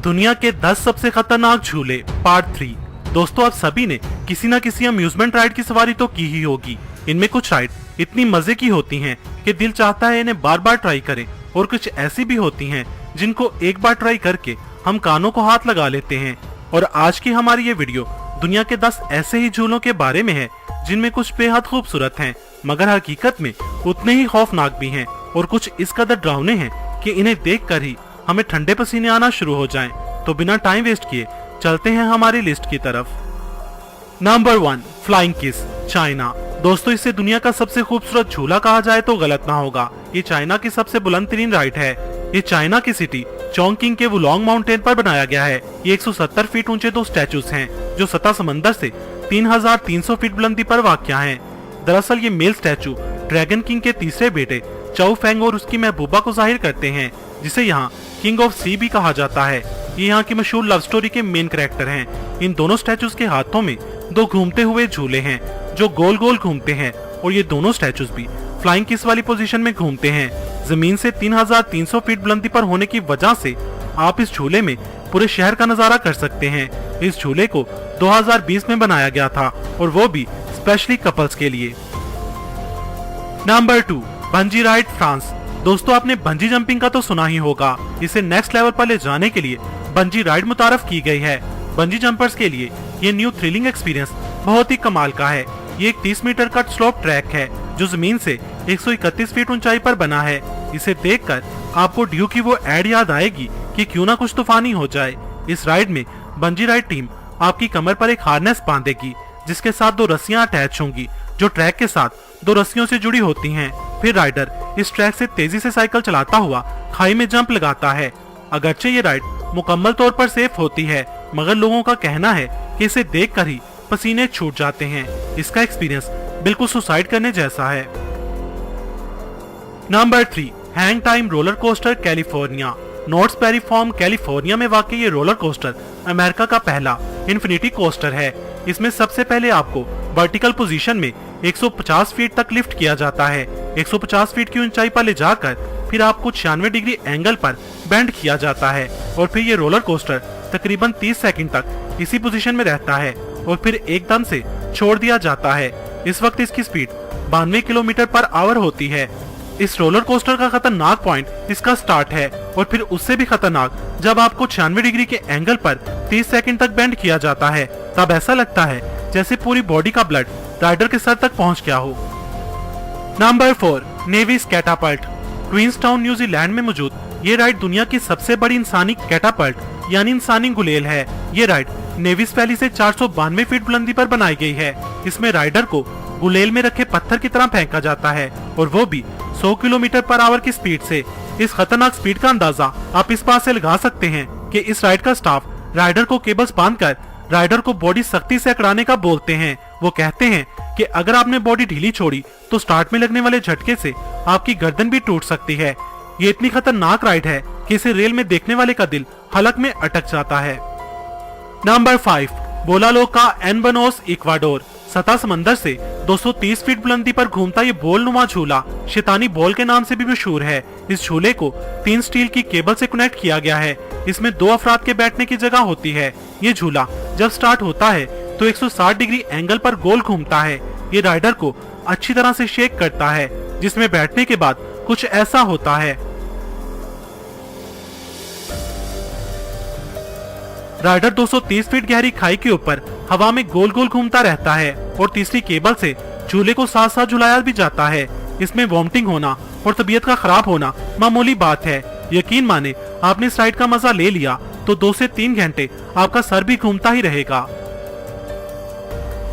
दुनिया के 10 सबसे खतरनाक झूले पार्ट 3। दोस्तों, आप सभी ने किसी न किसी अम्यूजमेंट राइड की सवारी तो की ही होगी। इनमें कुछ राइड इतनी मजे की होती हैं कि दिल चाहता है इन्हें बार बार ट्राई करें, और कुछ ऐसी भी होती हैं जिनको एक बार ट्राई करके हम कानों को हाथ लगा लेते हैं। और आज की हमारी ये वीडियो दुनिया के 10 ऐसे ही झूलों के बारे में है जिनमें कुछ बेहद खूबसूरत हैं, मगर हकीकत में उतने ही खौफनाक भी हैं, और कुछ इस कदर डरावने हैं कि इन्हें देखकर ही हमें ठंडे पसीने आना शुरू हो जाएं। तो बिना टाइम वेस्ट किए चलते हैं हमारी लिस्ट की तरफ। Number 1, flying kiss, China. दोस्तों, इसे दुनिया का सबसे खूबसूरत झूला कहा जाए तो गलत ना होगा। ये चाइना की सबसे बुलंद तरीन राइड है। ये चाइना की सिटी चोंगकिंग के वुलोंग माउंटेन पर बनाया गया है। ये 170 फीट ऊंचे 2 स्टैचूज हैं जो सतह समंदर से 3300 फीट बुलंदी पर वाक़या हैं। दरअसल ये मेल स्टैचू ड्रैगन किंग के तीसरे बेटे चाओ फेंग और उसकी महबूबा को जाहिर करते हैं, जिसे यहाँ किंग ऑफ सी भी कहा जाता है। ये यहाँ की मशहूर लव स्टोरी के मेन कैरेक्टर हैं। इन दोनों स्टैचूज के हाथों में 2 घूमते हुए झूले हैं जो गोल गोल घूमते हैं, और ये दोनों स्टैचूज भी फ्लाइंग किस वाली पोजीशन में घूमते हैं। जमीन से 3300 फीट बुलंदी पर होने की वजह से आप इस झूले में पूरे शहर का नजारा कर सकते हैं। इस झूले को 2020 में बनाया गया था, और वो भी स्पेशली कपल्स के लिए। Number 2, bungee ride, France. दोस्तों, आपने बंजी जंपिंग का तो सुना ही होगा। इसे नेक्स्ट लेवल पर ले जाने के लिए बंजी राइड मुतारफ की गई है। बंजी जंपर्स के लिए ये न्यू थ्रिलिंग एक्सपीरियंस बहुत ही कमाल का है। ये एक 30 मीटर का स्लोप ट्रैक है जो जमीन से 131 फीट ऊंचाई पर बना है। इसे देखकर आपको ड्यू की वो एड याद आएगी कि क्यों ना कुछ तूफानी हो जाए। इस राइड में बंजी राइड टीम आपकी कमर पर एक हार्नेस बांधेगी जिसके साथ 2 रस्सियां अटैच होंगी जो ट्रैक के साथ 2 रस्सियों से जुड़ी होती हैं। फिर राइडर इस ट्रैक से तेजी से साइकिल चलाता हुआ खाई में जंप लगाता है। अगरचे ये राइड मुकम्मल तौर पर सेफ होती है, मगर लोगों का कहना है कि इसे देखकर ही पसीने छूट जाते हैं। इसका एक्सपीरियंस बिल्कुल सुसाइड करने जैसा है। Number 3, hang time roller coaster, California. नॉर्थ पेरी फॉर्म, कैलिफोर्निया में वाकई ये रोलर कोस्टर अमेरिका का पहला इन्फिनिटी कोस्टर है। इसमें सबसे पहले आपको वर्टिकल पोजीशन में 150 फीट तक लिफ्ट किया जाता है। 150 फीट की ऊंचाई पर ले जाकर फिर आपको 96 डिग्री एंगल पर बेंड किया जाता है, और फिर ये रोलर कोस्टर तकरीबन 30 सेकंड तक इसी पोजीशन में रहता है और फिर एकदम से छोड़ दिया जाता है। इस वक्त इसकी स्पीड 92 किलोमीटर पर आवर होती है। इस रोलर कोस्टर का खतरनाक पॉइंट इसका स्टार्ट है, और फिर उससे भी खतरनाक जब आपको 96 डिग्री के एंगल पर 30 सेकंड तक बेंड किया जाता है, तब ऐसा लगता है जैसे पूरी बॉडी का ब्लड राइडर के सर तक पहुंच गया हो। Number 4, Navy's catapult. Queenstown, New Zealand में मौजूद ये राइड दुनिया की सबसे बड़ी इंसानी कैटापल्ट यानी इंसानी गुलेल है। ये राइड नेवीज वैली से 492 फीट बुलंदी पर बनाई गई है। इसमें राइडर को गुलेल में रखे पत्थर की तरह फेंका जाता है, और वो भी 100 किलोमीटर पर आवर की स्पीड से। इस खतरनाक स्पीड का अंदाजा आप इस बात से लगा सकते हैं कि इस राइड का स्टाफ राइडर को केबल्स बांधकर राइडर को बॉडी सख्ती से अकड़ाने का बोलते हैं। वो कहते हैं कि अगर आपने बॉडी ढीली छोड़ी तो स्टार्ट में लगने वाले झटके से आपकी गर्दन भी टूट सकती है। ये इतनी खतरनाक राइड है कि इसे रेल में देखने वाले का दिल हलक में अटक जाता है। नंबर 5, बोलालो का एनबनोस, इक्वाडोर। सतह समंदर से 230 फीट बुलंदी पर घूमता ये बोलनुमा झूला शैतानी बॉल के नाम से भी मशहूर है। इस झूले को 3 स्टील की केबल से कनेक्ट किया गया है। इसमें 2 अफराद के बैठने की जगह होती है। ये झूला जब स्टार्ट होता है तो 160 डिग्री एंगल पर गोल घूमता है। ये राइडर को अच्छी तरह से शेक करता है, जिसमें बैठने के बाद कुछ ऐसा होता है। राइडर 230 फीट गहरी खाई के ऊपर हवा में गोल गोल घूमता रहता है, और तीसरी केबल से झूले को साथ साथ झुलाया भी जाता है। इसमें वॉमिटिंग होना और तबीयत का खराब होना मामूली बात है। यकीन माने आपने इस राइड का मजा ले लिया तो 2 से 3 घंटे आपका सर भी घूमता ही रहेगा।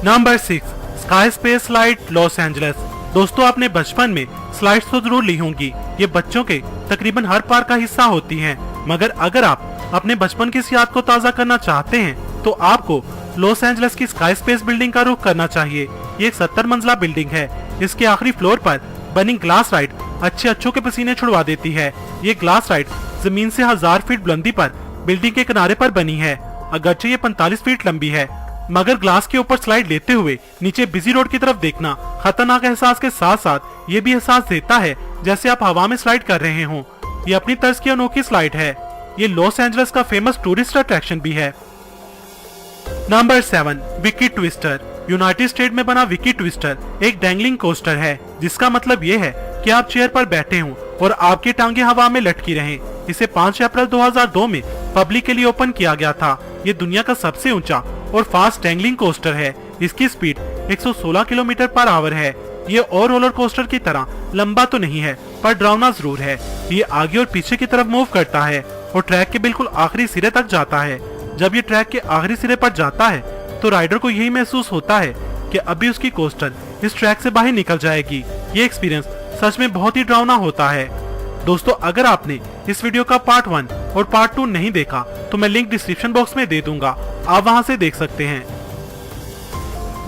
Number 6, sky space slide, Los Angeles. दोस्तों, आपने बचपन में स्लाइड्स तो जरूर ली होंगी। ये बच्चों के तकरीबन हर पार्क का हिस्सा होती हैं, मगर अगर आप अपने बचपन की इस याद को ताज़ा करना चाहते हैं तो आपको लॉस एंजलिस की स्काई स्पेस बिल्डिंग का रुख करना चाहिए। ये एक 70 मंजिला बिल्डिंग है। इसके आखिरी फ्लोर पर बनी ग्लास राइड अच्छों के पसीने छुड़वा देती है। ये ग्लास राइड जमीन से 1000 फीट बुलंदी पर बिल्डिंग के किनारे पर बनी है। अगरचे ये 45 फीट लंबी है, मगर ग्लास के ऊपर स्लाइड लेते हुए नीचे बिजी रोड की तरफ देखना खतरनाक एहसास के साथ साथ ये भी एहसास देता है जैसे आप हवा में स्लाइड कर रहे हों। ये अपनी तर्ज की अनोखी स्लाइड है। ये लॉस एंजल्स का फेमस टूरिस्ट अट्रैक्शन भी है। Number 7, Vicky twister. United state में बना विकी ट्विस्टर एक डैंगलिंग कोस्टर है, जिसका मतलब ये है कि आप चेयर पर बैठे हों और आपकी टांगे हवा में लटकी रहें। इसे 5 अप्रैल 2002 में पब्लिक के लिए ओपन किया गया था। ये दुनिया का सबसे ऊंचा और फास्ट डैंगलिंग कोस्टर है। इसकी स्पीड 116 किलोमीटर पर आवर है। ये और रोलर कोस्टर की तरह लंबा तो नहीं है, पर डरावना जरूर है। ये आगे और पीछे की तरफ मूव करता है और ट्रैक के बिल्कुल आखिरी सिरे तक जाता है। जब ये ट्रैक के आखिरी सिरे पर जाता है तो राइडर को यही महसूस होता है कि अभी उसकी कोस्टर इस ट्रैक से बाहर निकल जाएगी। ये एक्सपीरियंस सच में बहुत ही डरावना होता है। दोस्तों, अगर आपने इस वीडियो का पार्ट 1 और पार्ट 2 नहीं देखा तो मैं लिंक डिस्क्रिप्शन बॉक्स में दे दूंगा, आप वहां से देख सकते हैं।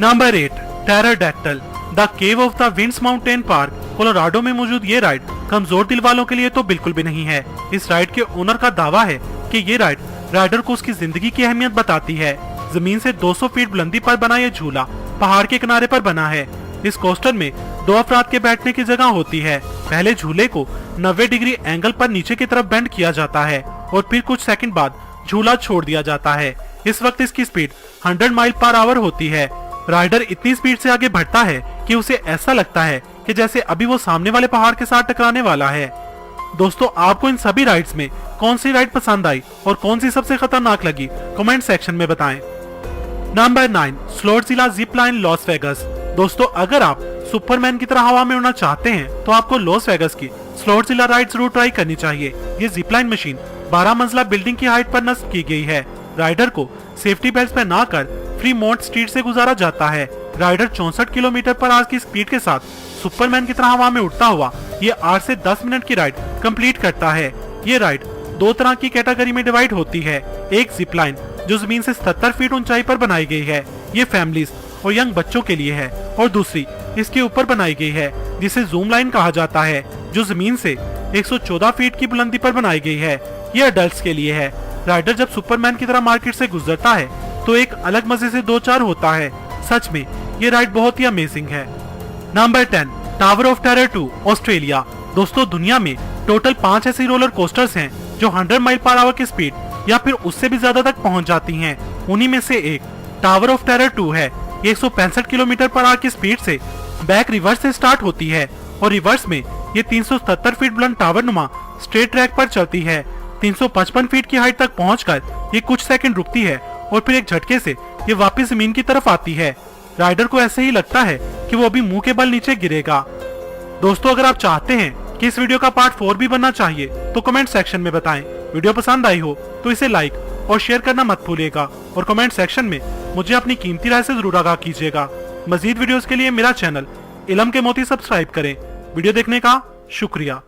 Number 8, Terrordactyl the Cave of the Winds Mountain Park. Colorado में मौजूद ये राइड कमजोर दिल वालों के लिए तो बिल्कुल भी नहीं है। इस राइड के ओनर का दावा है कि ये राइड राइडर को उसकी जिंदगी की अहमियत बताती है। जमीन से 200 फीट बुलंदी पर बना ये झूला पहाड़ के किनारे पर बना है। इस कोस्टर में 2 अफराद के बैठने की जगह होती है। पहले झूले को 90 डिग्री एंगल पर नीचे की तरफ बेंड किया जाता है और फिर कुछ सेकंड बाद झूला छोड़ दिया जाता है। इस वक्त इसकी स्पीड 100 माइल पर आवर होती है। राइडर इतनी स्पीड से आगे बढ़ता है कि उसे ऐसा लगता है कि जैसे अभी वो सामने वाले पहाड़ के साथ टकराने वाला है। दोस्तों, आपको इन सभी राइड्स में कौन सी राइड पसंद आई और कौन सी सबसे खतरनाक लगी, कमेंट सेक्शन में बताएं। Number 9, SlotZilla zip line Las Vegas. दोस्तों, अगर आप सुपरमैन की तरह हवा में उड़ना चाहते हैं तो आपको लॉस वेगस की स्लोट्ज़िला राइड जरूर ट्राई करनी चाहिए। ये जिप लाइन मशीन 12 मंजिला बिल्डिंग की हाइट पर नस्ब की गई है। राइडर को सेफ्टी बेल्ट पहना कर फ्रीमोंट स्ट्रीट से गुजारा जाता है। राइडर 64 किलोमीटर पर आवर की स्पीड के साथ सुपरमैन की तरह हवा में उड़ता हुआ ये 8 से 10 मिनट की राइड कंप्लीट करता है। ये राइड 2 तरह की कैटेगरी में डिवाइड होती है। एक जिप लाइन जो जमीन से 77 फीट ऊंचाई पर बनाई गई है, ये फैमिलीज और यंग बच्चों के लिए है। और दूसरी इसके ऊपर बनाई गई है जिसे जूम लाइन कहा जाता है, जो जमीन से 114 फीट की बुलंदी पर बनाई गई है। ये अडल्ट्स के लिए है। राइडर जब सुपरमैन की तरह मार्केट से गुजरता है तो एक अलग मजे से 2-4 होता है। सच में ये राइड बहुत ही अमेजिंग है। Number 10, tower of terror 2 Australia. दोस्तों, दुनिया में टोटल 5 ऐसे रोलर कोस्टर्स हैं जो 100 माइल पर आवर की स्पीड या फिर उससे भी ज्यादा तक पहुंच जाती हैं। उन्हीं में से एक टावर ऑफ टेरर 2 है। ये 165 किलोमीटर पर आवर की स्पीड से बैक रिवर्स से स्टार्ट होती है और रिवर्स में ये 377 फीट बुलंद टावर नुमा स्ट्रेट ट्रैक पर चलती है। 355 फीट की हाइट तक पहुंचकर ये कुछ सेकंड रुकती है और फिर एक झटके से ये वापस जमीन की तरफ आती है। राइडर को ऐसे ही लगता है कि वो अभी मुंह के बल नीचे गिरेगा। दोस्तों, अगर आप चाहते हैं कि इस वीडियो का पार्ट 4 भी बनना चाहिए तो कमेंट सेक्शन में बताएं। वीडियो पसंद आई हो तो इसे लाइक और शेयर करना मत भूलिएगा और कमेंट सेक्शन में मुझे अपनी कीमती राय से जरूर आगाह कीजिएगा। मजीद वीडियोस के लिए मेरा चैनल इलम के मोती सब्सक्राइब करें। वीडियो देखने का शुक्रिया।